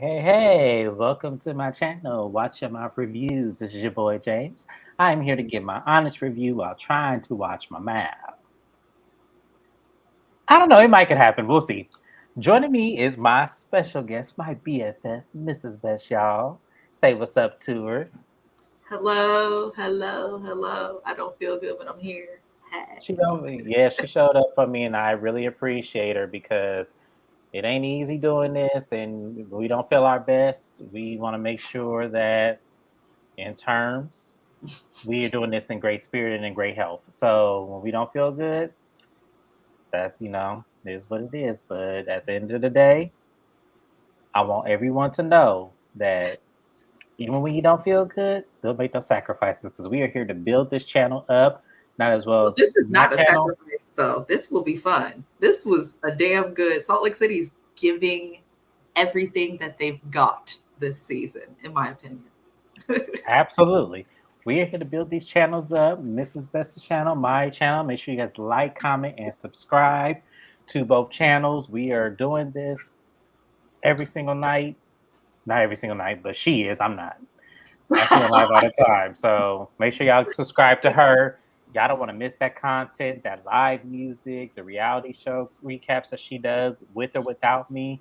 Hey, welcome to my channel, Watch Your Mouth Reviews. This is your boy James. I'm here to give my honest review while trying to watch my mouth. I don't know, it might could happen. We'll see. Joining me is my special guest, my BFF, Mrs. Best, y'all. Say what's up to her. Hello, hello, hello. I don't feel good, but I'm here. Hey. She showed up for me, and I really appreciate her because it ain't easy doing this, and we don't feel our best. We want to make sure that in terms we are doing this in great spirit and in great health. So when we don't feel good, that's is what it is. But at the end of the day, I want everyone to know that even when you don't feel good, still make those sacrifices because we are here to build this channel up, not as well Well, as this is my not a channel. sacrifice, though. This will be fun. This was a damn good. Salt Lake City's giving everything that they've got this season, in my opinion. Absolutely. We are here to build these channels up. Mrs. Best's channel, my channel. Make sure you guys like, comment, and subscribe to both channels. We are doing this every single night. Not every single night, but she is. I'm not. She on live all the time. So make sure y'all subscribe to her. Y'all don't want to miss that content, that live music, the reality show recaps that she does with or without me.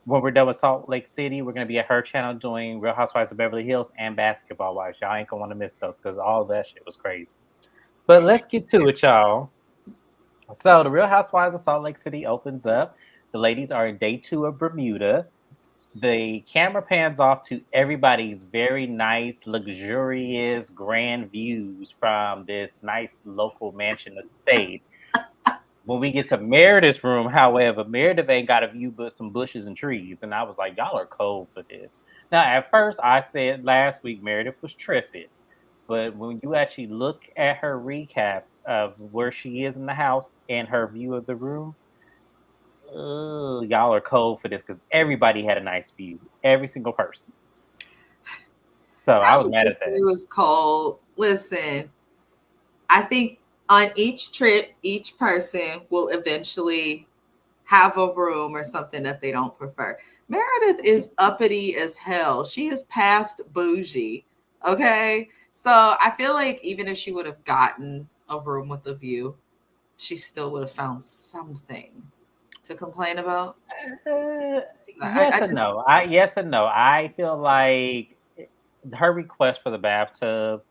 When we're done with Salt Lake City, we're gonna be at her channel doing Real Housewives of Beverly Hills and Basketball Wives. Y'all ain't gonna want to miss those because all of that shit was crazy. But let's get to it, y'all. So the Real Housewives of Salt Lake City opens up. The ladies are in day 2 of Bermuda. The camera pans off to everybody's very nice, luxurious, grand views from this nice local mansion estate. When we get to Meredith's room, however, Meredith ain't got a view but some bushes and trees. And I was like, y'all are cold for this. Now, at first, I said last week Meredith was tripping. But when you actually look at her recap of where she is in the house and her view of the room, y'all are cold for this because everybody had a nice view. Every single person. So I I was would mad say at that. it was cold. Listen, I think on each trip, each person will eventually have a room or something that they don't prefer. Meredith is uppity as hell. She is past bougie. Okay. So I feel like even if she would have gotten a room with a view, she still would have found something to complain about. Uh, I, yes I and just, no. I feel like her request for the bathtub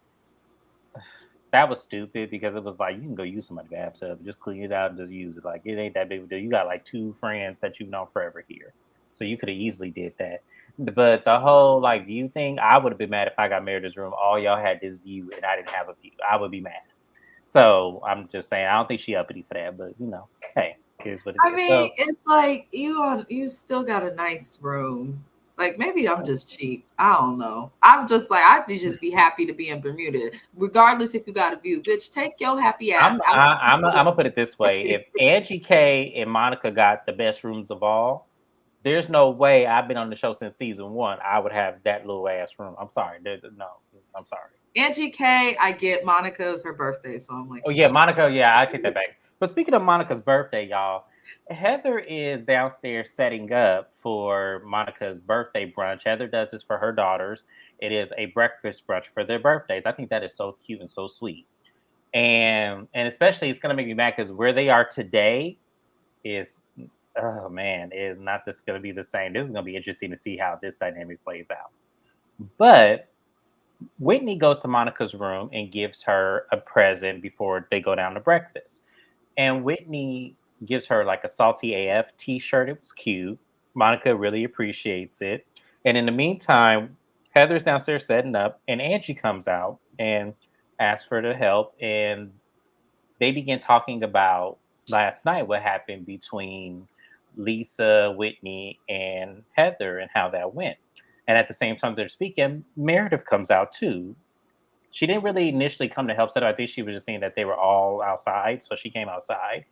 that was stupid because it was like you can go use somebody's bathtub, just clean it out and just use it. Like it ain't that big of a deal. You got like 2 friends that you've known forever here, so you could have easily did that. But the whole like view thing, I would have been mad if I got married in this room. All y'all had this view and I didn't have a view. I would be mad. So I'm just saying, I don't think she uppity for that, but hey, here's what it I is. mean, So it's like you still got a nice room. Like maybe I'm just cheap. I don't know. I'm just like I'd just be happy to be in Bermuda, regardless if you got a view. Bitch, take your happy ass out. I'm gonna put it this way: if Angie K and Monica got the best rooms of all, there's no way I've been on the show since season 1. I would have that little ass room. I'm sorry, no, I'm sorry. Angie K, I get Monica's her birthday, so I'm like, Oh yeah, Monica. Yeah, I take that back. But speaking of Monica's birthday, y'all, Heather is downstairs setting up for Monica's birthday brunch. Heather does this for her daughters. It is a breakfast brunch for their birthdays. I think that is so cute and so sweet. And especially it's gonna make me mad because where they are today is oh man, is not this gonna be the same. This is gonna be interesting to see how this dynamic plays out. But Whitney goes to Monica's room and gives her a present before they go down to breakfast. And Whitney gives her like a salty AF t-shirt. It was cute. Monica really appreciates it. And in the meantime, Heather's downstairs setting up, and Angie comes out and asks for the help. And they begin talking about last night what happened between Lisa, Whitney, and Heather and how that went. And at the same time they're speaking, Meredith comes out too. She didn't really initially come to help set up. I think she was just saying that they were all outside. So she came outside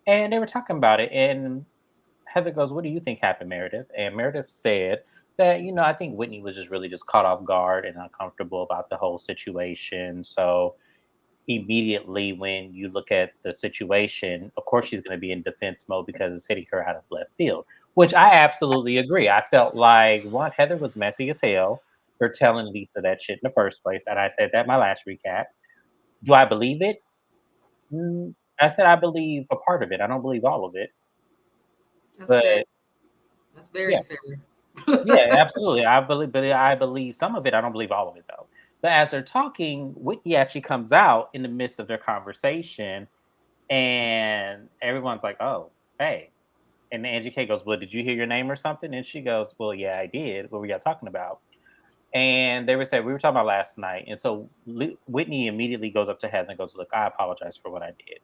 and they were talking about it. And Heather goes, "What do you think happened, Meredith?" And Meredith said that, I think Whitney was just really just caught off guard and uncomfortable about the whole situation. So immediately when you look at the situation, of course she's going to be in defense mode because it's hitting her out of left field. Which I absolutely agree. I felt like one, Heather was messy as hell for telling Lisa that shit in the first place, and I said that in my last recap. Do I believe it? I said I believe a part of it. I don't believe all of it, That's but very that's yeah, very fair. yeah, absolutely. I believe some of it. I don't believe all of it though. But as they're talking, Whitney actually comes out in the midst of their conversation, and everyone's like, "Oh, hey." And Angie K goes, "Well, did you hear your name or something?" And she goes, "Well, yeah, I did. What were y'all talking about?" And they were saying, "We were talking about last night." And so Whitney immediately goes up to Heather and goes, "Look, I apologize for what I did."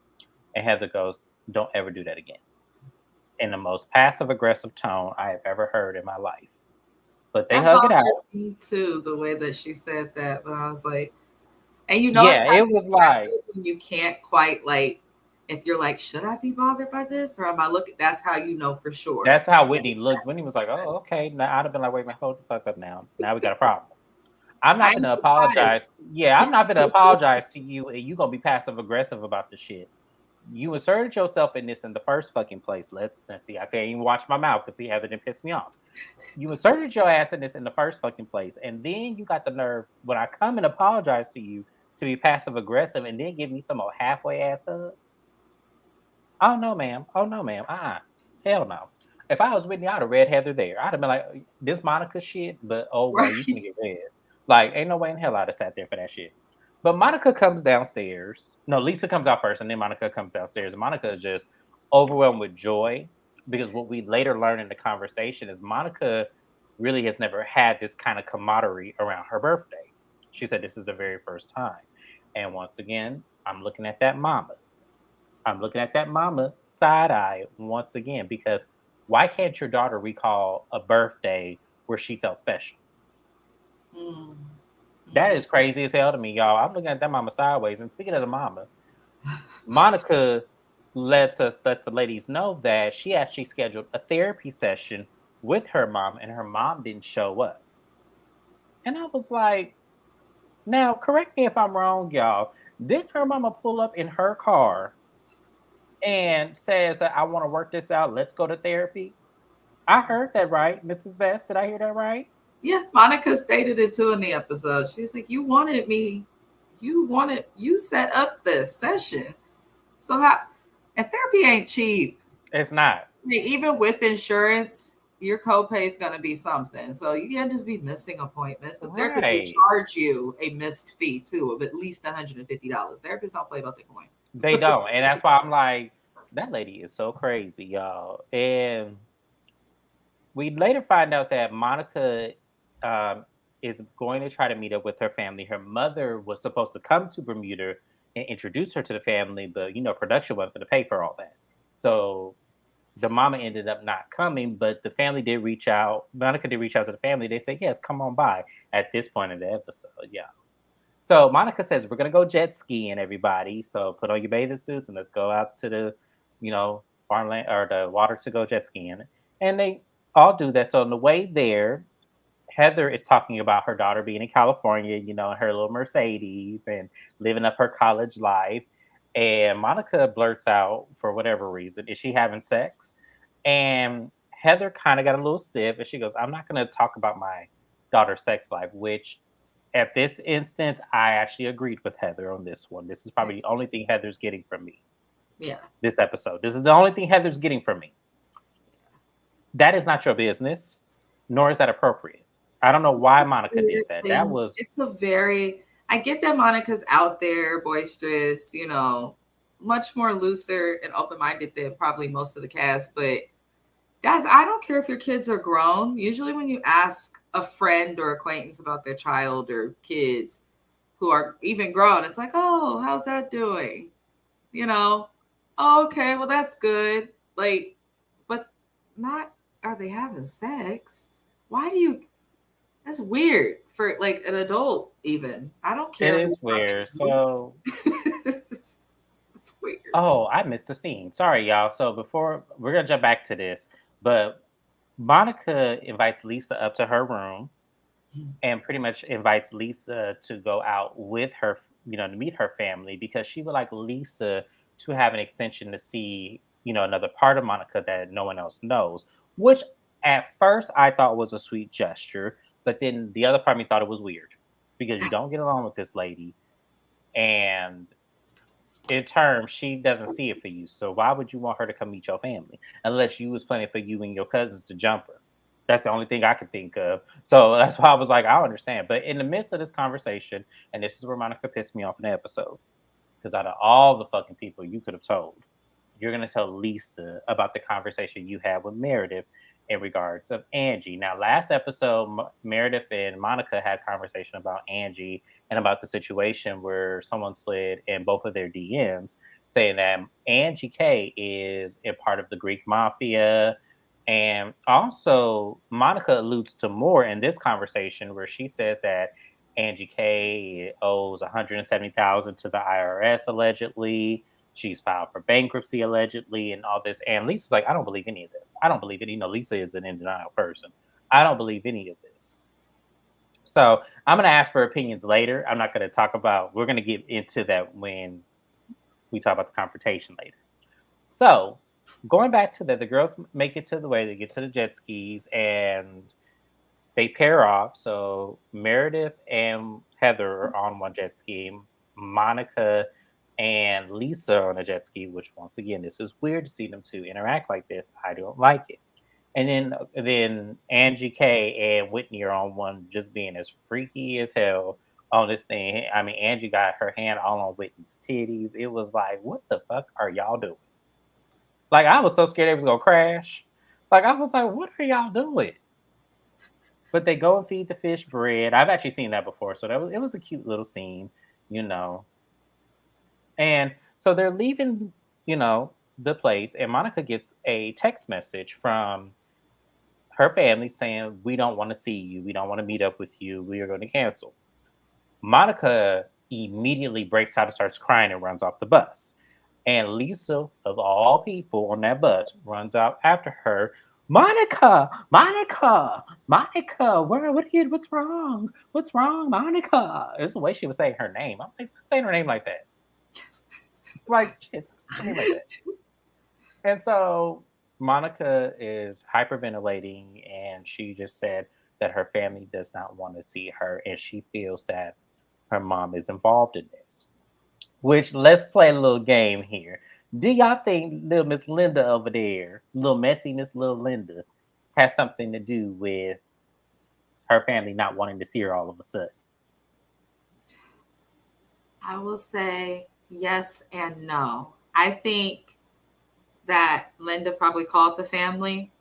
And Heather goes, "Don't ever do that again." In the most passive aggressive tone I have ever heard in my life. But they That hug it bothered out. me too, the way that she said that. But I was like, and you know, it's Yeah, it passive was like, aggressive when you can't quite like, if you're like, should I be bothered by this, or am I looking? That's how you know for sure. that's how That Whitney it's looked. Whitney passive. was like, "Oh, okay." Now I'd have been like, "Wait a minute, hold the fuck up now. Now we got a problem." I'm I not ain't gonna your child. apologize. Yeah, I'm not gonna apologize to you, and you gonna be passive aggressive about the shit. You inserted yourself in this in the first fucking place. Let's see. I can't even watch my mouth because he hasn't pissed me off. You inserted your ass in this in the first fucking place, and then you got the nerve when I come and apologize to you to be passive aggressive, and then give me some old halfway ass hug. Oh no, ma'am. Oh no, ma'am. Hell no. If I was Whitney, I'd have read Heather there. I'd have been like, this Monica shit, but oh well, you can Right. get read. Like, ain't no way in hell I'd have sat there for that shit. But Monica comes downstairs. No, Lisa comes out first, and then Monica comes downstairs. And Monica is just overwhelmed with joy because what we later learn in the conversation is Monica really has never had this kind of camaraderie around her birthday. She said this is the very first time. And once again, I'm looking at that mama. I'm looking at that mama side eye once again because why can't your daughter recall a birthday where she felt special? Mm, That mm. is crazy as hell to me, y'all. I'm looking at that mama sideways. And speaking of the mama, Monica lets the ladies know that she actually scheduled a therapy session with her mom, and her mom didn't show up. And I was like, now correct me if I'm wrong, y'all. Didn't her mama pull up in her car and says that I want to work this out? Let's go to therapy. I heard that right, Mrs. Best. Did I hear that right? Yeah, Monica stated it too in the episode. She's like, "You wanted me, you set up this session. So how? And therapy ain't cheap. It's not. I mean, even with insurance, your copay is going to be something. So you can't just be missing appointments. The therapist will Right. charge you a missed fee too of at least $150. Therapists don't play about the coin. They don't. And that's why I'm like, that lady is so crazy, y'all. And we later find out that Monica um, is going to try to meet up with her family. Her mother was supposed to come to Bermuda and introduce her to the family, but production wasn't going to pay for all that. So the mama ended up not coming, but the family did reach out. Monica did reach out to the family. They said, yes, come on by at this point in the episode. Yeah. So Monica says, we're going to go jet skiing, everybody. So put on your bathing suits and let's go out to the, farmland or the water to go jet skiing. And they all do that. So on the way there, Heather is talking about her daughter being in California, in her little Mercedes and living up her college life. And Monica blurts out, for whatever reason, is she having sex? And Heather kind of got a little stiff and she goes, I'm not going to talk about my daughter's sex life, which at this instance, I actually agreed with Heather on this one. This is probably the only thing Heather's getting from me Yeah. this episode. This is the only thing Heather's getting from me. That is not your business, nor is that appropriate. I don't know why Monica did Weird that. That thing. was It's a very, I get that Monica's out there, boisterous, much more looser and open minded than probably most of the cast. But guys, I don't care if your kids are grown. Usually, when you ask a friend or acquaintance about their child or kids who are even grown, it's like, oh, how's that doing? You know, oh, okay, well, that's good. Like, but not, are they having sex? Why do you, that's weird for like an adult, even. I don't it care who's is weird. talking So to you. It's weird. oh, I missed the scene. Sorry, y'all. So before we're gonna jump back to this, but Monica invites Lisa up to her room and pretty much invites Lisa to go out with her, to meet her family because she would like Lisa to have an extension to see, another part of Monica that no one else knows. which at first I thought was a sweet gesture, but then the other part of me thought it was weird because you don't get along with this lady, and in terms, she doesn't see it for you. So why would you want her to come meet your family unless you was planning for you and your cousins to jump her? That's the only thing I could think of. So that's why I was like, I understand. But in the midst of this conversation, and this is where Monica pissed me off in the episode, because out of all the fucking people you could have told, you're gonna tell Lisa about the conversation you had with Meredith in regards of Angie. Now, last episode, Meredith and Monica had a conversation about Angie and about the situation where someone slid in both of their DMs saying that Angie K is a part of the Greek mafia. And also, Monica alludes to more in this conversation where she says that Angie K owes 170,000 to the IRS allegedly. She's filed for bankruptcy allegedly, and all this. And Lisa's like, I don't believe any of this. I don't believe it. You know, Lisa is an in denial person. I don't believe any of this. So I'm gonna ask for opinions later. I'm not gonna talk about. We're gonna get into that when we talk about the confrontation later. So going back to the girls make it to the way they get to the jet skis and they pair off. So Meredith and Heather are on one jet ski. Monica and Lisa are on a jet ski, which once again, this is weird to see them two interact like this. I don't like it. And then Angie K and Whitney are on one just being as freaky as hell on this thing. I mean, Angie got her hand all on Whitney's titties. It was like, what the fuck are y'all doing? Like, I was so scared they was gonna crash. Like, I was like, what are y'all doing? But they go and feed the fish bread. I've actually seen that before, so it was a cute little scene, you know. And so they're leaving, the place, and Monica gets a text message from her family saying, "We don't want to see you. We don't want to meet up with you. We are going to cancel." Monica immediately breaks out and starts crying and runs off the bus. And Lisa, of all people on that bus, runs out after her. Monica, Monica, Monica, what are you, what's wrong? What's wrong, Monica? It's the way she was saying her name. I'm like, stop saying her name like that. Like, shit, stop saying her name like that. And so Monica is hyperventilating and she just said that her family does not want to see her and she feels that her mom is involved in this. Which, let's play a little game here. Do y'all think little Miss Linda over there, little messy Miss Little Linda, has something to do with her family not wanting to see her all of a sudden? I will say yes and no. I think that Linda probably called the family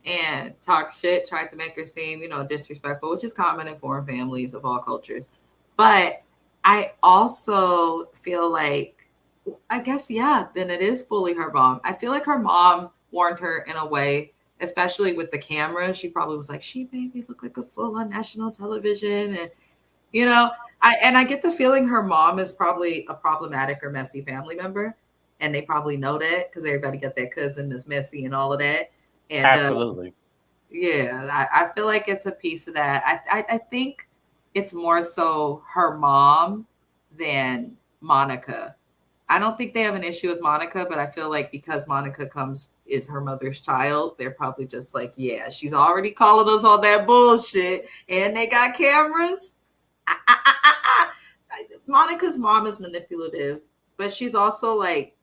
and talked shit, tried to make her seem, disrespectful, which is common in foreign families of all cultures. But I also feel like, I guess, yeah, then it is fully her mom. I feel like her mom warned her in a way, especially with the camera. She probably was like, she made me look like a fool on national television. And, I get the feeling her mom is probably a problematic or messy family member. And they probably know that because everybody got that cousin that's messy and all of that. And Absolutely. yeah, I feel like it's a piece of that. I think it's more so her mom than Monica. I don't think they have an issue with Monica, but I feel like because Monica is her mother's child, they're probably just like, yeah, she's already calling us on that bullshit, and they got cameras. Ah, ah, ah, ah, ah. Monica's mom is manipulative, but she's also like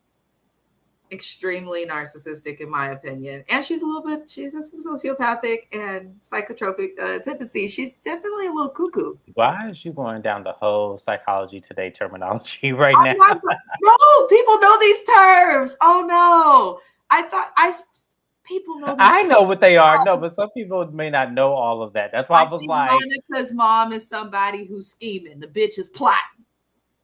extremely narcissistic in my opinion, and she's a sociopathic and psychotropic tendency. She's definitely a little cuckoo. Why is you going down the whole psychology today terminology right I'm now? not, no, people know these terms. Oh no, I thought I people know these I know what they are. No, terms. but some people may not know all of that. That's why I I was think like, Monica's mom is somebody who's scheming. The bitch is plotting.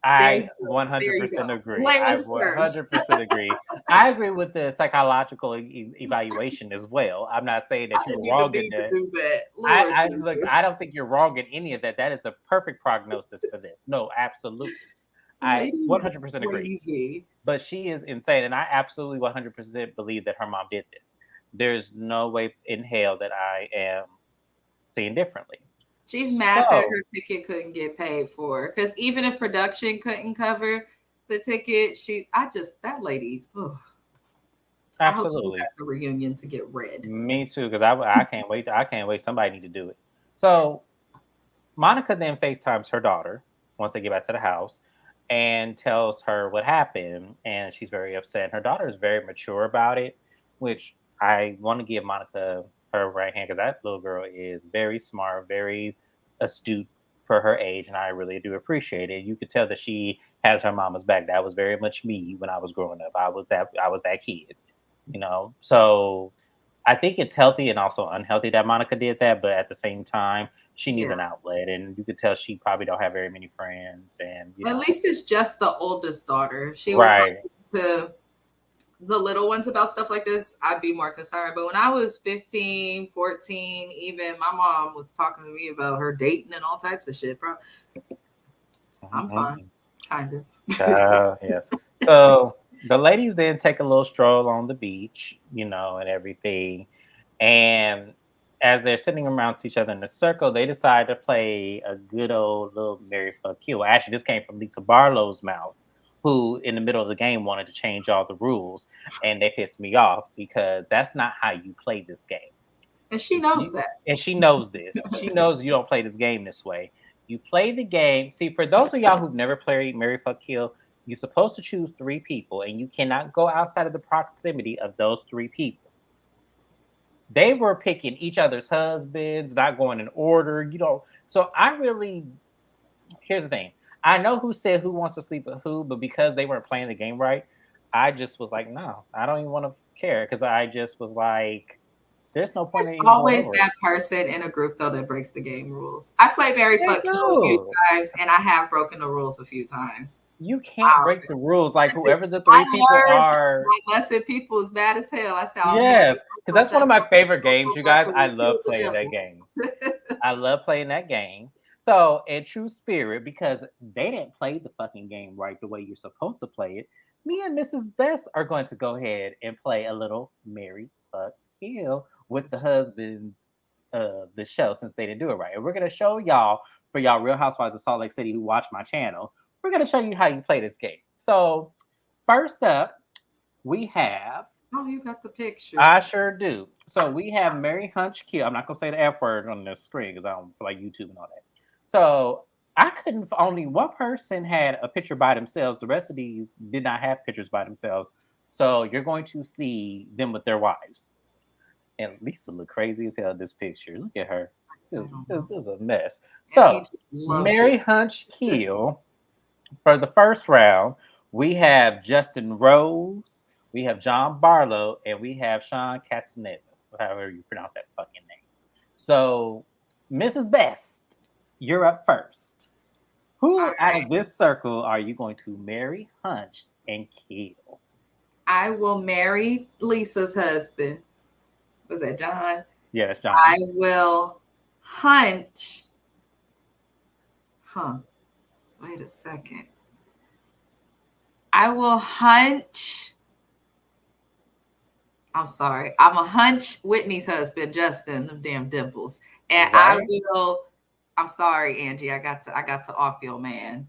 I There you 100% go. agree. I Layman's terms. 100% agree. I agree with the psychological evaluation as well. I'm not saying I that you were didn't even wrong in mean to that. do that. I, Lord I look. Jesus. I don't think you're wrong in any of that. That is the perfect prognosis for this. No, absolutely. The I lady is 100% agree. crazy. But she is insane, and I absolutely 100% believe that her mom did this. There's no way in hell that I am seeing differently. She's mad that So her ticket couldn't get paid for. Because even if production couldn't cover the ticket, that lady, ugh. I hope he's Absolutely. at the reunion to get red. Me too, because I can't wait. I can't wait. Somebody need to do it. So Monica then FaceTimes her daughter once they get back to the house and tells her what happened. And she's very upset. Her daughter is very mature about it, which I want to give Monica her right hand because that little girl is very smart, very astute for her age. And I really do appreciate it. You could tell that she has her mama's back. That was very much me when I was growing up. I was that kid, you know. So I think it's healthy and also unhealthy that Monica did that, but at the same time, she needs Yeah. an outlet, and you could tell she probably don't have very many friends, and At least it's just the oldest daughter. She will talk right, to the little ones about stuff like this. I'd be more concerned. But when I was 15, 14, even my mom was talking to me about her dating and all types of shit, bro. I'm fine. mhm, Kind of. yes. So the ladies then take a little stroll on the beach, and everything, and as they're sitting around to each other in a circle, they decide to play a good old little Mary Fuck Kill. Actually, this came from Lisa Barlow's mouth, who in the middle of the game wanted to change all the rules, and they pissed me off because that's not how you play this game. And she knows You, that. and she knows this. She knows you don't play this game this way. You play the game. See, for those of y'all who've never played Mary Fuck Kill, you're supposed to choose three people, and you cannot go outside of the proximity of those three people. They were picking each other's husbands, not going in order. So I really, here's the thing. I know who said who wants to sleep with who, but because they weren't playing the game right, I just was like, no, I don't even want to care because I just was like, there's no point There's in even going always over it. that person in a group though that breaks the game rules. I played Mary They Fuck Kill a few do. times, and I have broken the rules a few times. You can't Um, break the rules. Like whoever the I three people learned are, my lesson. People is bad as hell. I said, "I'll marry yes, because myself. that's one of That's my favorite games, also you guys. messing I with love you, the playing that devil." game. I love playing that game. So, in true spirit, because they didn't play the fucking game right the way you're supposed to play it, me and Mrs. Best are going to go ahead and play a little Mary Fuck Kill with the husbands of the show since they didn't do it right. And we're going to show y'all, for y'all Real Housewives of Salt Lake City who watch my channel, we're going to show you how you play this game. So, first up, we have Oh, you got the I pictures. sure do. So we have Mary Hunch Kill. I'm not gonna say the F word on the screen because I don't feel like YouTube and all that. So I couldn't. Only one person had a picture by themselves. The rest of these did not have pictures by themselves. So you're going to see them with their wives. And Lisa look crazy as hell in this picture. Look at her. I This, don't this, know. this is a mess. And So he loves it. Mary Hunch Kill for the first round, we have Justin Rose, we have John Barlow, and we have Sean Katzeneva, however you pronounce that fucking name. So, Mrs. Best, you're up first. All Who out right. of this circle are you going to marry, hunch, and kill? I will marry Lisa's husband. Was that John? Yes, I John. will hunt. Huh. Wait a second. I will hunt. I'm sorry. I'm a hunch Whitney's husband, Justin, them damn dimples. And I Right? will. I'm sorry, Angie. I got to off your man.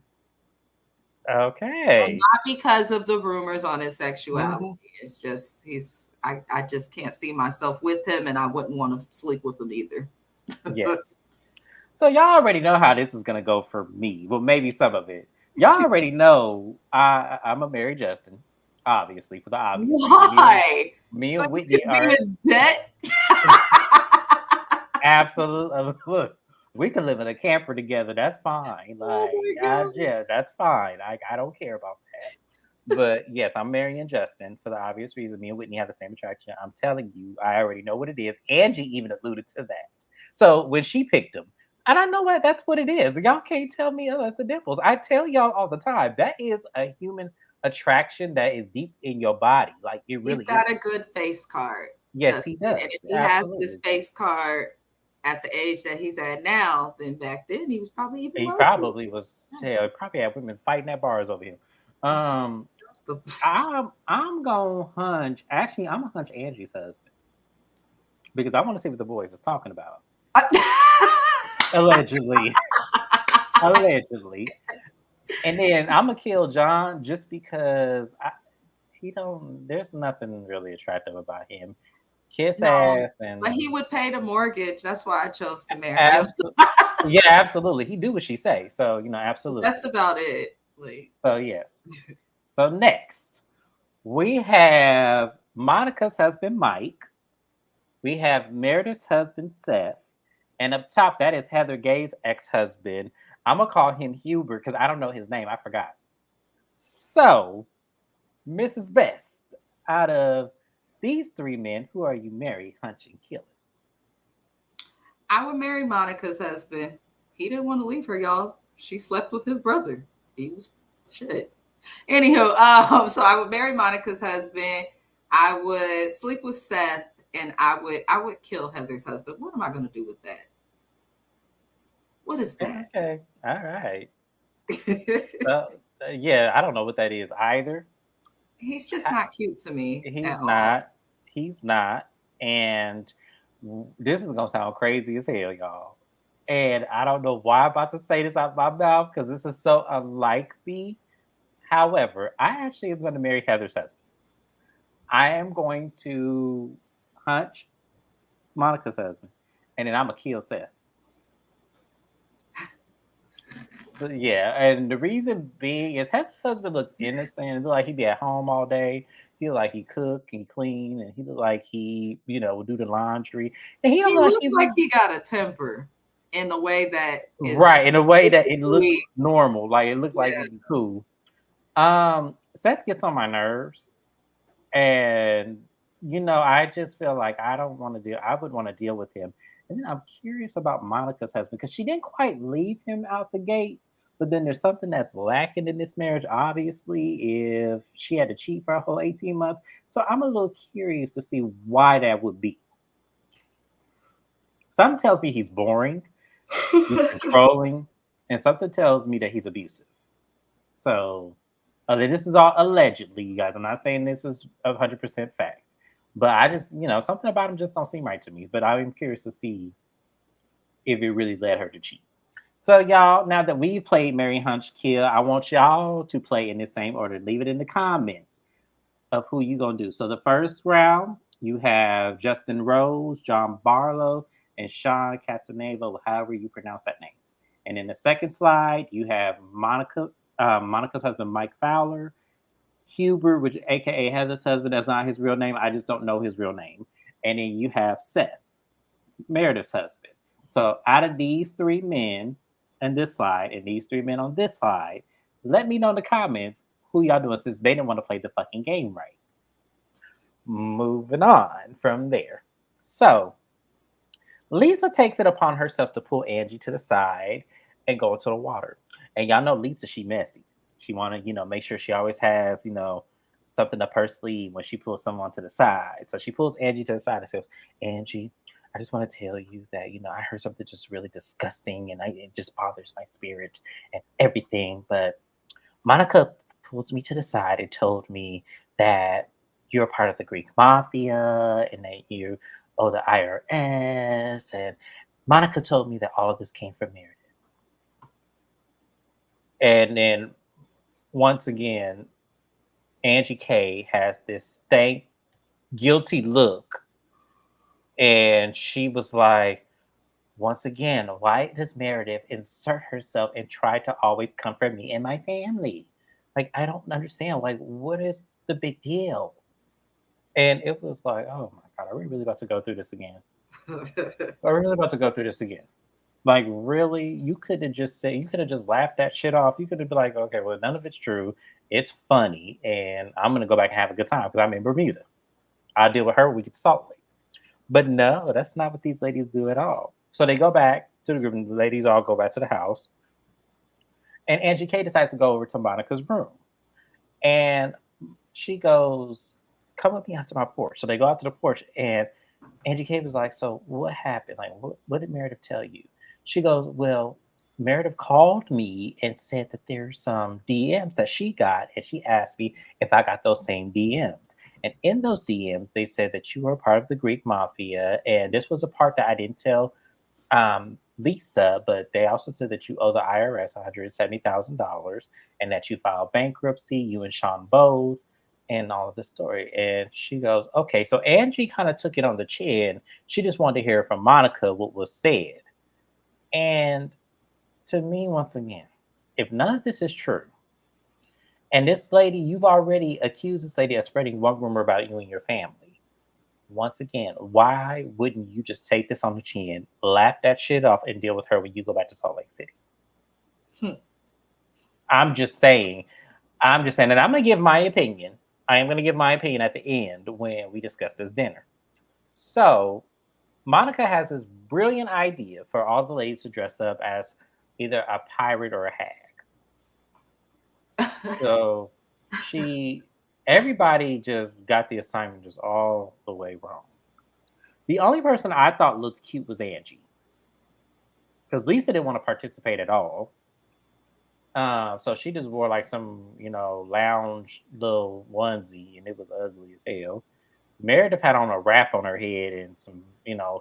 And Okay. not because of the rumors on his sexuality. Mhm. It's just I just can't see myself with him, and I wouldn't want to sleep with him either. Yes. So y'all already know how this is gonna go for me. Well, maybe some of it. Y'all already know I'm a Mary Justin, obviously for the obvious reason. Me and Why? me So and you Whitney could be are in debt? absolutely look. We can live in a camper together. That's fine. Oh Like, my god. yeah, that's fine. I don't care about that. But yes, I'm marrying Justin for the obvious reason. Me and Whitney have the same attraction. I'm telling you, I already know what it is. Angie even alluded to that. So when she picked him, and I know what that's what it is. Y'all can't tell me oh, it's the dimples. I tell y'all all the time that is a human attraction that is deep in your body. Like it He's really got a is. good face card, Yes, he Justin. And if does. he has this Absolutely. face card at the age that he's at now, then back then he was probably even He worse. probably was. Hell, he probably had women fighting at bars over him. Um, The- I'm gonna hunch. Actually, I'm gonna hunch Angie's husband because I want to see what the boys is talking about. Allegedly, allegedly, and then I'm gonna kill John just because he don't. There's nothing really attractive about him. Kiss No, ass but he and would pay the mortgage. That's why I chose to marry him. absolutely. Yeah, absolutely. He do what she say. So That's absolutely. about it. Like, So yes. So next, we have Monica's husband Mike. We have Meredith's husband Seth, and up top that is Heather Gay's ex-husband. I'm gonna call him Hubert because I don't know his name. I forgot. So, Mrs. Best, out of these three men, who are you marry, hunching, killing? I would marry Monica's husband. He didn't want to leave her, y'all. She slept with his brother. He was shit. Anywho, so I would marry Monica's husband. I would sleep with Seth, and I would kill Heather's husband. What am I going to do with that? What is that? Okay, all right. Yeah, I don't know what that is either. He's just I- not cute to me at He's all. not. He's not. And this is gonna sound crazy as hell, y'all. And I don't know why I'm about to say this out my mouth because this is so unlike me. However, I actually am going to marry Heather's husband. I am going to hunch Monica's husband, and then I'm gonna kill Seth. So yeah, and the reason being is Heather's husband looks innocent. It look like he be at home all day. He look like he cook and clean, and he look like he will do the laundry. And he don't He look like looked like he he got a temper in the way that is right in a way that it looked basically, normal. Like it looked like yeah. it'd be cool. Seth gets on my nerves, and I just feel like I don't want to deal. I would want to deal with him. And then I'm curious about Monica's husband because she didn't quite leave him out the gate. But then there's something that's lacking in this marriage, obviously, if she had to cheat for a whole 18 months. So I'm a little curious to see why that would be. Something tells me he's boring, he's controlling, and something tells me that he's abusive. So, this is all allegedly, you guys. I'm not saying this is 100% fact, but I just, something about him just don't seem right to me. But I'm curious to see if it really led her to cheat. So, y'all, now that we've played Mary Hunch Kill, I want y'all to play in the same order. Leave it in the comments of who you gonna do. So, the first round, you have Justin Rose, John Barlow, and Sean Cataneva, however you pronounce that name. And in the second slide, you have Monica's husband, Mike Fowler, Hubert, which AKA Heather's husband. That's not his real name. I just don't know his real name. And then you have Seth, Meredith's husband. So out of these three men on this slide and these three men on this slide, let me know in the comments who y'all doing since they didn't want to play the fucking game right. Moving on from there. So Lisa takes it upon herself to pull Angie to the side and go into the water. And y'all know Lisa, she messy. She want to, make sure she always has, something up her sleeve when she pulls someone to the side. So she pulls Angie to the side and says, Angie, I just want to tell you that, I heard something just really disgusting and it just bothers my spirit and everything. But Monica pulls me to the side and told me that you're part of the Greek mafia and that you owe the IRS. And Monica told me that all of this came from Meredith. And then once again, Angie K has this stank, guilty look. And she was like, once again, why does Meredith insert herself and try to always come for me and my family? Like, I don't understand. Like, what is the big deal? And it was like, oh my God, are we really about to go through this again? Are we really about to go through this again? Like, really? You could have just said, you could have just laughed that shit off. You could have been like, okay, well, none of it's true. It's funny. And I'm going to go back and have a good time because I'm in Bermuda. I'll deal with her. We get Salt Lake. But no, that's not what these ladies do at all. So they go back to the group, and the ladies all go back to the house. And Angie K decides to go over to Monica's room. And she goes, come with me out to my porch. So they go out to the porch, and Angie K was like, so what happened? Like, what did Meredith tell you? She goes, well, Meredith called me and said that there's some DMs that she got, and she asked me if I got those same DMs. And in those DMs, they said that you were a part of the Greek mafia, and this was a part that I didn't tell Lisa, but they also said that you owe the IRS $170,000 and that you filed bankruptcy, you and Sean both. and all of the story. And she goes, okay. So Angie kind of took it on the chin. She just wanted to hear from Monica what was said. And to me, once again, if none of this is true, and this lady, you've already accused this lady of spreading one rumor about you and your family. Once again, why wouldn't you just take this on the chin, laugh that shit off, and deal with her when you go back to Salt Lake City? I'm just saying. I'm just saying, and I'm gonna give my opinion. I am gonna give my opinion at the end when we discuss this dinner. So Monica has this brilliant idea for all the ladies to dress up as either a pirate or a hag. So she, everybody just got the assignment just all the way wrong. The only person I thought looked cute was Angie, because Lisa didn't want to participate at all. So she just wore like some, lounge little onesie, and it was ugly as hell. Meredith had on a wrap on her head and some,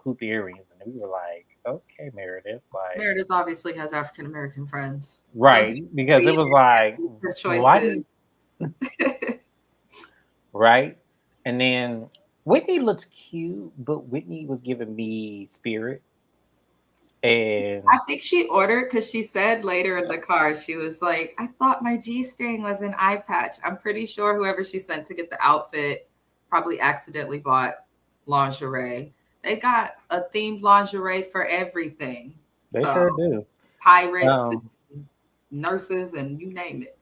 hoop earrings, and we were like, okay, Meredith, like, Meredith obviously has African American friends. So right, because it was like, her why choices. did right? And then Whitney looked cute, but Whitney was giving me Spirit. And I think she ordered because she said later in the car, she was like, I thought my G string was an eye patch. I'm pretty sure whoever she sent to get the outfit probably accidentally bought lingerie. They got a themed lingerie for everything. they So sure do. pirates, Um, and nurses, and you name it.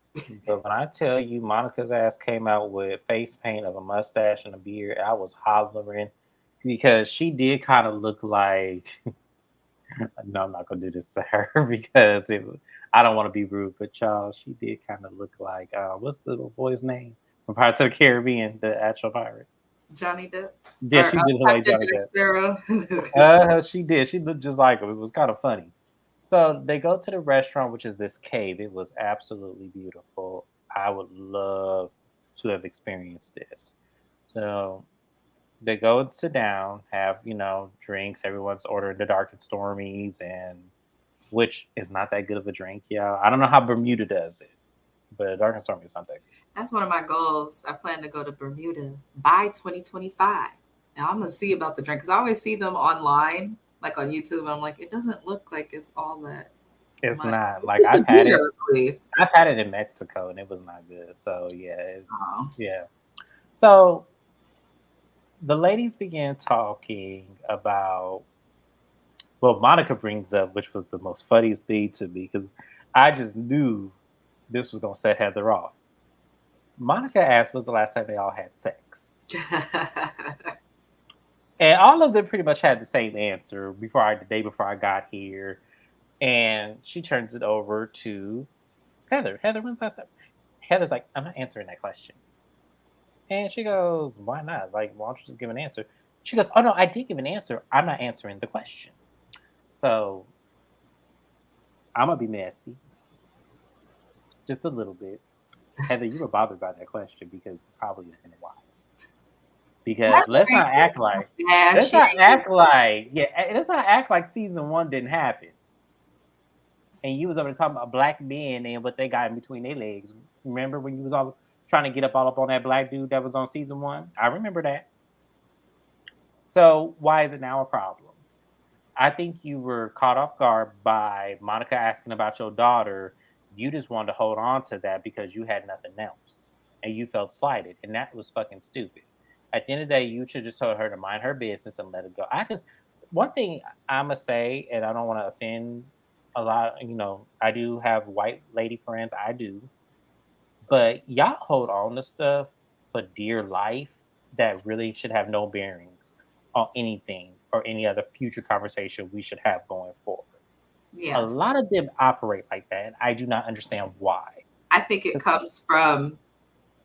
but when I tell you Monica's ass came out with face paint of a mustache and a beard, I was hollering because she did kind of look like no, I'm not gonna do this to her because I don't want to be rude, but y'all, she did kind of look like what's the little boy's name from Pirates of the Caribbean, the actual pirate. Johnny Depp Yeah, or she did look like Captain Johnny Jack Depp. Sparrow. She did. She looked just like him. It was kind of funny. So they go to the restaurant, which is this cave. It was absolutely beautiful. I would love to have experienced this. So they go and sit down, have drinks. Everyone's ordering the dark and stormies, and which is not that good of a drink, yeah. I don't know how Bermuda does it, but dark and stormy is not that good. That's one of my goals. I plan to go to Bermuda by 2025. And I'm gonna see about the drink because I always see them online, like on YouTube, and I'm like, it doesn't look like it's all that It's much. not It's like just a beer, I believe. I've had it in Mexico and it was not good. So yeah, Oh. yeah. So the ladies began talking about, well, Monica brings up, which was the most funniest thing to me because I just knew this was gonna set Heather off. Monica asked, "Was the last time they all had sex?" And all of them pretty much had the same answer the day before I got here. And she turns it over to Heather. Heather, when's the last time? Heather's like, "I'm not answering that question." And she goes, "Why not? Like, why don't you just give an answer?" She goes, "Oh no, I did give an answer. I'm not answering the question." So I'm gonna be messy, just a little bit. Heather, you were bothered by that question because it probably has been a while. Because That's great. Yeah, let's not act like, yeah, let's not act like season one didn't happen. And you was over there talking about black men and what they got in between their legs. Remember when you was all trying to get up all up on that black dude that was on season one? I remember that. So why is it now a problem? I think you were caught off guard by Monica asking about your daughter. You just wanted to hold on to that because you had nothing else. And you felt slighted. And that was fucking stupid. At the end of the day, you should just told her to mind her business and let it go. One thing I'ma say, and I don't want to offend a lot, I do have white lady friends, I do. But y'all hold on to stuff for dear life that really should have no bearings on anything or any other future conversation we should have going forward. A Yeah. lot of them operate like that, and I do not understand why. I think it 'Cause- comes from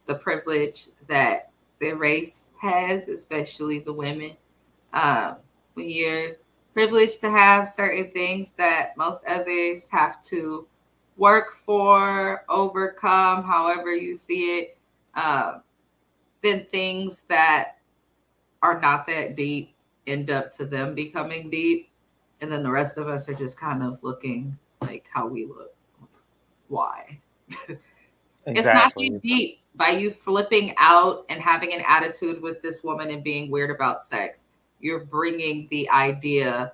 the privilege that their race has, especially the women. When you're privileged to have certain things that most others have to work for, overcome, however you see it, then things that are not that deep end up to them becoming deep. And then the rest of us are just kind of looking like how we look. Why? It's not that Exactly. deep. by you flipping out and having an attitude with this woman and being weird about sex, you're bringing the idea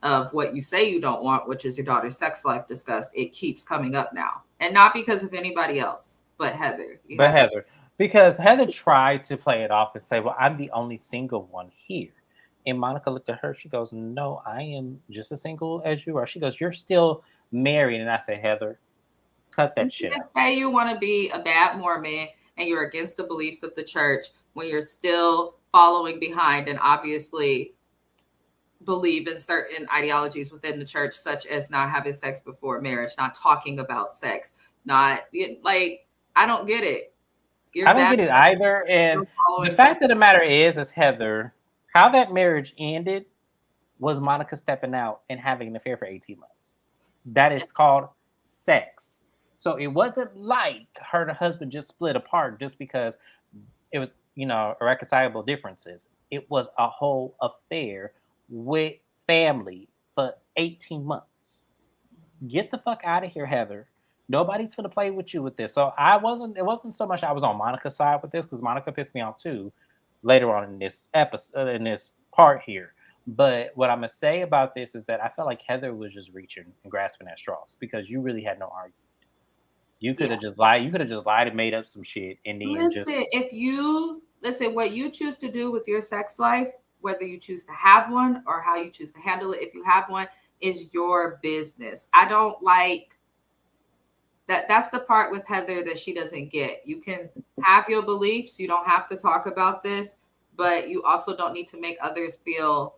of what you say you don't want, which is your daughter's sex life, discussed. It keeps coming up now, and not because of anybody else, but Heather. You But have to. Heather, because Heather tried to play it off and say, "Well, I'm the only single one here." And Monica looked at her. She goes, "No, I am just as single as you are." She goes, "You're still married." And I said, "Heather, cut You that shit can't out." say you want to be a bad Mormon and you're against the beliefs of the church when you're still following behind and obviously believe in certain ideologies within the church, such as not having sex before marriage, not talking about sex, not like, I don't get it. I You're don't bad get it either. And the following something. fact of the matter is Heather, how that marriage ended was Monica stepping out and having an affair for 18 months. That is called sex. So it wasn't like her and her husband just split apart just because it was, irreconcilable differences. It was a whole affair with family for 18 months. Get the fuck out of here, Heather. Nobody's gonna play with you with this. So it wasn't so much I was on Monica's side with this because Monica pissed me off too later on in this episode, in this part here. But what I'm gonna say about this is that I felt like Heather was just reaching and grasping at straws because you really had no argument. You could Yeah. have just lied. You could have just lied and made up some shit and then just Listen, if you listen, what you choose to do with your sex life, whether you choose to have one or how you choose to handle it, if you have one, is your business. I don't like that. That's the part with Heather that she doesn't get. You can have your beliefs, you don't have to talk about this, but you also don't need to make others feel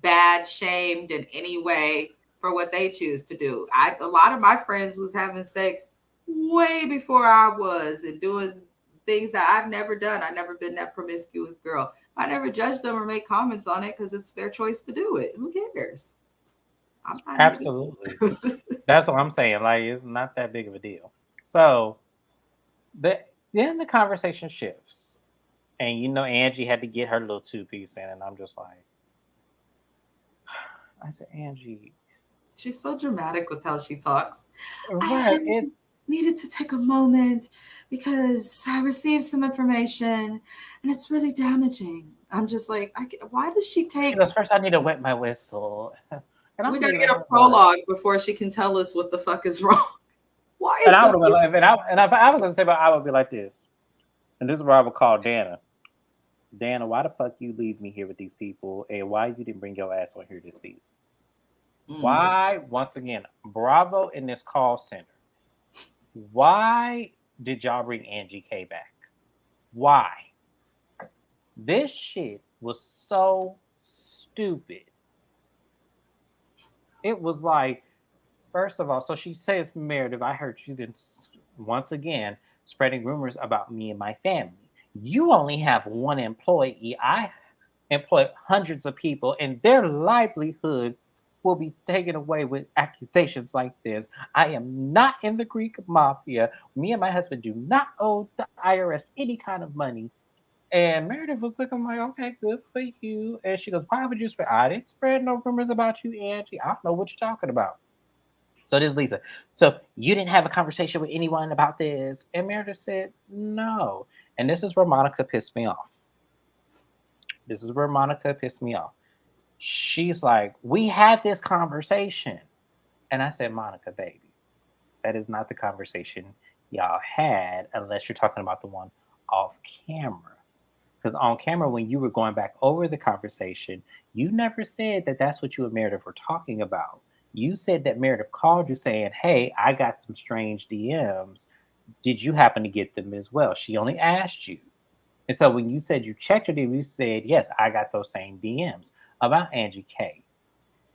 bad, shamed in any way for what they choose to do. A lot of my friends was having sex way before I was and doing things that I've never done. I've never been that promiscuous girl. I never judged them or make comments on it because it's their choice to do it. Who cares? I'm not absolutely. negative. That's what I'm saying. Like it's not that big of a deal. So then the conversation shifts. And Angie had to get her little two piece in, and I'm just like, I said, Angie, She's so dramatic with how she talks. right? I needed to take a moment because I received some information and it's really damaging. I'm just like, why does she She take? goes, first I need to wet my whistle, and We I'm got to thinking, get a what? prologue before she can tell us what the fuck is wrong. Why And is I would this? have been like, and if I was gonna say, but I would be like this, and this is where I would call Dana. Dana, why the fuck you leave me here with these people, and why you didn't bring your ass on here this season? Mm. Why, once again, Bravo in this call center? Why did y'all bring Angie K back? Why? This shit was so stupid. It was like, first of all, so she says, Meredith, I heard you been once again spreading rumors about me and my family. You only have one employee. I employ hundreds of people, and their livelihood will be taken away with accusations like this. I am not in the Greek mafia. Me and my husband do not owe the IRS any kind of money. And Meredith was looking like, okay, good for you. And she goes, why would you spread? I didn't spread no rumors about you, Angie. I don't know what you're talking about. So this is Lisa. So you didn't have a conversation with anyone about this? And Meredith said, no. And this is where Monica pissed me off. This is where Monica pissed me off. She's like, we had this conversation. And I said, Monica, baby, that is not the conversation y'all had unless you're talking about the one off camera. Because on camera, when you were going back over the conversation, you never said that that's what you and Meredith were talking about. You said that Meredith called you saying, hey, I got some strange DMs. Did you happen to get them as well? She only asked you. And so when you said you checked your DM, you said, yes, I got those same DMs about Angie K.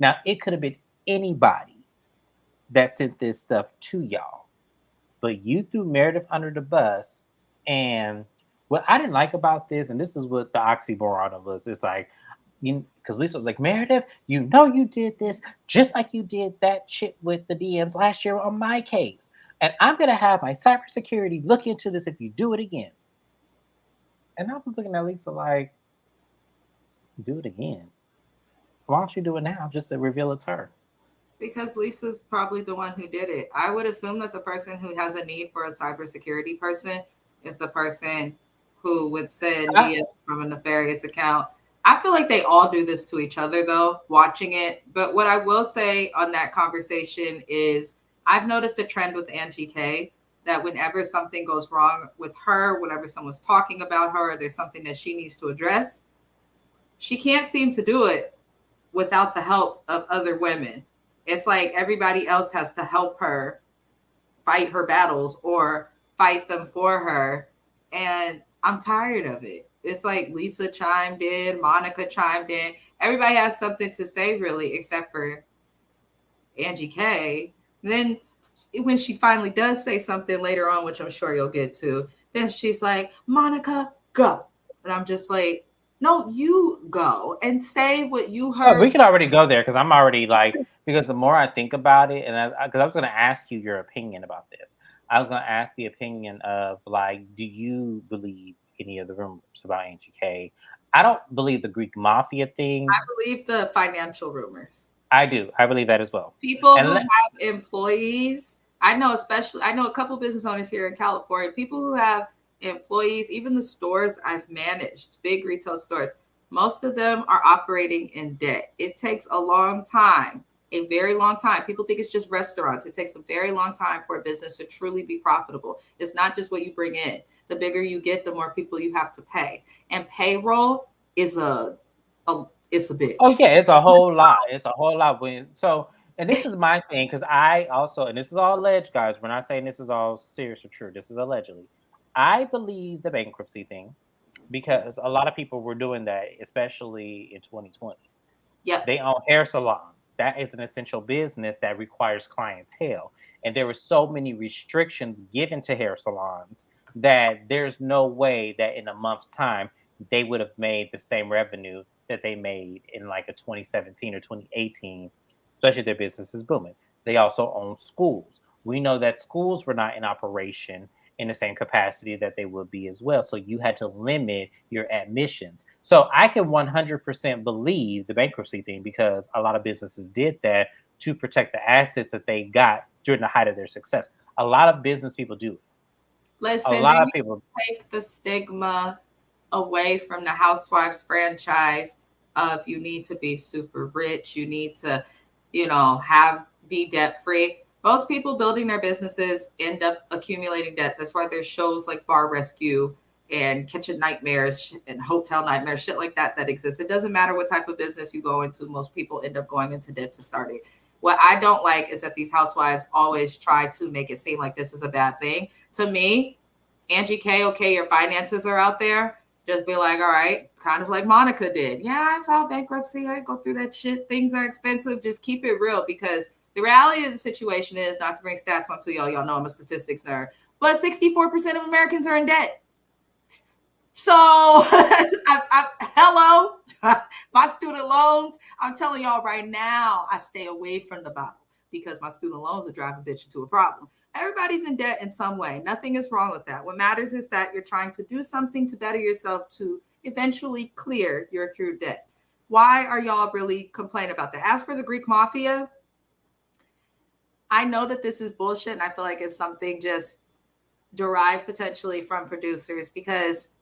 Now, it could have been anybody that sent this stuff to y'all, but you threw Meredith under the bus. And what I didn't like about this, and this is what the oxymoron of us, it's like, because Lisa was like, Meredith, you did this just like you did that shit with the DMs last year on my case. And I'm going to have my cybersecurity look into this if you do it again. And I was looking at Lisa like, do it again. Why don't you do it now just to reveal it's her? Because Lisa's probably the one who did it. I would assume that the person who has a need for a cybersecurity person is the person who would send I, DS from a nefarious account. I feel like they all do this to each other though, watching it. But what I will say on that conversation is I've noticed a trend with Angie K that whenever something goes wrong with her, whenever someone's talking about her, there's something that she needs to address, she can't seem to do it without the help of other women. It's like everybody else has to help her fight her battles or fight them for her. And I'm tired of it. It's like Lisa chimed in, Monica chimed in. Everybody has something to say, really, except for Angie K. Then when she finally does say something later on, which I'm sure you'll get to, then she's like, Monica, go. And I'm just like, no, you go and say what you we heard. can already go there because I'm already like, because the more I think about it, and because I was going to ask you your opinion about this, I was going to ask the opinion of like, do you believe any of the rumors about Angie K? I don't believe the Greek mafia thing. I believe the financial rumors. I do. I believe that as well. People And who have employees, I know, especially, I know a couple business owners here in California, people who have employees, even the stores I've managed, big retail stores, most of them are operating in debt. It takes a long time, a very long time. People think it's just restaurants. It takes a very long time for a business to truly be profitable. It's not just what you bring in. The bigger you get, the more people you have to pay. And payroll is a it's a oh bitch. yeah, it's a whole lot. It's a whole lot. When so, and this is my thing because I also, and this is all alleged, guys. We're not saying this is all serious or true. This is allegedly. I believe the bankruptcy thing because a lot of people were doing that, especially in 2020. Yep. They own hair salons. That is an essential business that requires clientele. And there were so many restrictions given to hair salons that there's no way that in a month's time they would have made the same revenue that they made in like a 2017 or 2018, especially their business is booming. They also own schools. We know that schools were not in operation in the same capacity that they would be as well. So you had to limit your admissions. So I can 100% believe the bankruptcy thing because a lot of businesses did that to protect the assets that they got during the height of their success. A lot of business people do it. A Listen, they lot of need people. to take the stigma away from the Housewives franchise of you need to be super rich, you need to, have be debt free. Most people building their businesses end up accumulating debt. That's why there's shows like Bar Rescue and Kitchen Nightmares and Hotel Nightmares, shit like that exists. It doesn't matter what type of business you go into. Most people end up going into debt to start it. What I don't like is that these housewives always try to make it seem like this is a bad thing. To me, Angie K, okay, your finances are out there. Just be like, all right, kind of like Monica did. Yeah, I filed bankruptcy. I go through that shit. Things are expensive. Just keep it real because the reality of the situation is, not to bring stats onto y'all. Y'all know I'm a statistics nerd, but 64% of Americans are in debt. So, hello, my student loans. I'm telling y'all right now, I stay away from the bottle because my student loans will drive a bitch into a problem. Everybody's in debt in some way. Nothing is wrong with that. What matters is that you're trying to do something to better yourself to eventually clear your accrued debt. Why are y'all really complaining about that? As for the Greek mafia, I know that this is bullshit, and I feel like it's something just derived potentially from producers because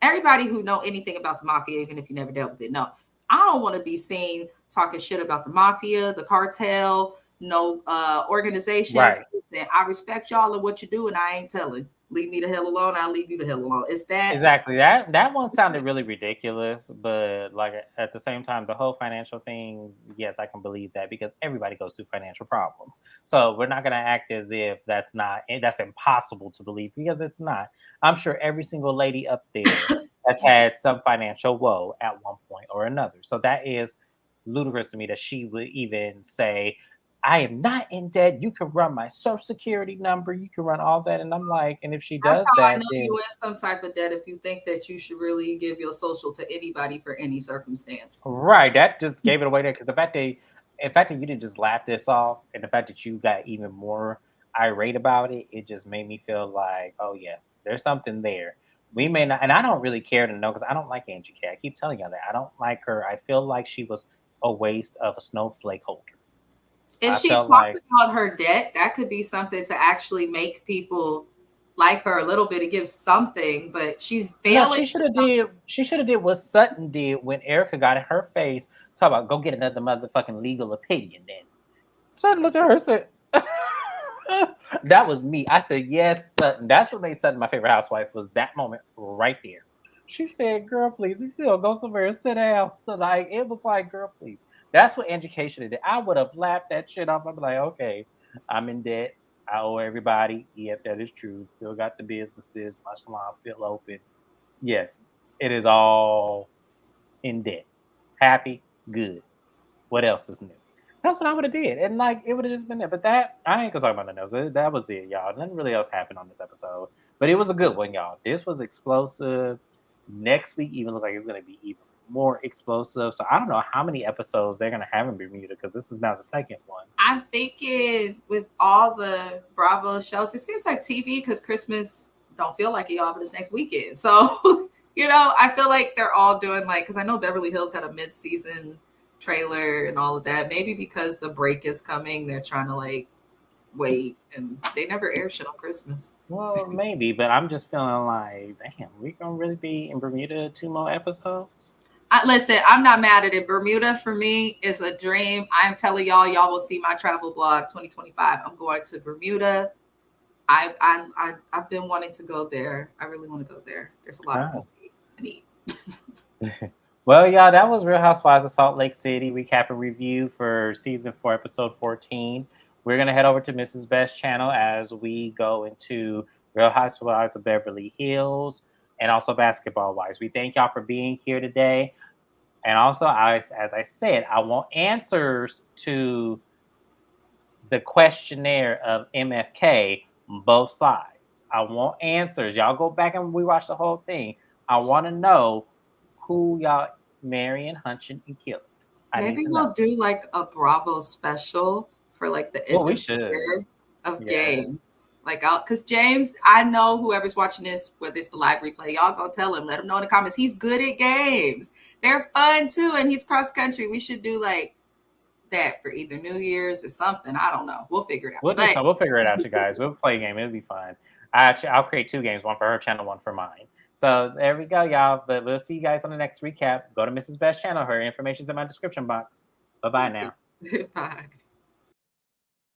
everybody who know anything about the mafia, even if you never dealt with it, no, I don't want to be seen talking shit about the mafia, the cartel, no organizations. Right. I respect y'all and what you do, and I ain't telling. Leave me the hell alone. I'll leave you the hell alone. Is that Exactly. That one sounded really ridiculous, but like at the same time, the whole financial thing, yes, I can believe that because everybody goes through financial problems. So we're not gonna act as if that's impossible to believe because it's not. I'm sure every single lady up there has had some financial woe at one point or another. So that is ludicrous to me that she would even say, I am not in debt. You can run my social security number. You can run all that. And I'm like, and if she that's does how I that, know you then in some type of debt if you think that you should really give your social to anybody for any circumstance. right, that just gave it away there because the fact that you didn't just laugh this off, and the fact that you got even more irate about it, it just made me feel like, oh yeah, there's something there. We may not, and I don't really care to know because I don't like Angie K. I keep telling you that I don't like her. I feel like she was a waste of a snowflake holder. If I she felt talked like about her debt, that could be something to actually make people like her a little bit. It gives something, but she's No, failing. she should have did what Sutton did when Erica got in her face. Talk about go get another motherfucking legal opinion then. Sutton looked at her and said, that was me. I said, yes, Sutton. That's what made Sutton my favorite housewife was that moment right there. She said, girl, please, if you don't go somewhere and sit down. So like it was like, girl, please. That's what education did. I would have laughed that shit off. I'd be like, okay, I'm in debt. I owe everybody. Yep, that is true. Still got the businesses. My salon's still open. Yes, it is all in debt. Happy, good. What else is new? That's what I would have did, and like it would have just been there. But that I ain't gonna talk about nothing else. That was it, y'all. Nothing really else happened on this episode, but it was a good one, y'all. This was explosive. Next week even look like it's gonna be even more explosive. So I don't know how many episodes they're gonna have in Bermuda because this is now the second one. I'm thinking with all the Bravo shows, it seems like TV because Christmas don't feel like it, y'all, but it's next weekend. So, I feel like they're all doing like, because I know Beverly Hills had a mid-season trailer and all of that. Maybe because the break is coming, they're trying to like wait, and they never air shit on Christmas. Well, maybe, but I'm just feeling like, damn, we gonna really be in Bermuda 2 more episodes? Listen, I'm not mad at it. Bermuda for me is a dream. I'm telling y'all will see my travel blog 2025. I'm going to Bermuda. I've been wanting to go there. I really want to go there. There's a lot to see and eat. Well, y'all, that was Real Housewives of Salt Lake City recap and review for season 4, episode 14. We're gonna head over to Mrs. Best channel as we go into Real Housewives of Beverly Hills and also Basketball Wives. We thank y'all for being here today. And also, as I said, I want answers to the questionnaire of MFK on both sides. I want answers. Y'all go back and rewatch the whole thing. I want to know who y'all marrying, hunching, and killing. Maybe we'll do like a Bravo special for like the end of the year of games. Like, because James, I know whoever's watching this, whether it's the live replay, y'all gonna tell him, let him know in the comments. He's good at games. They're fun too, and he's cross country. We should do like that for either New Year's or something. I don't know. We'll figure it out. We'll figure it out, you guys. We'll play a game. It'll be fun. I'll create 2 games, one for her channel, one for mine. So there we go, y'all. But we'll see you guys on the next recap. Go to Mrs. Best channel. Her information's in my description box. Bye-bye now. Bye.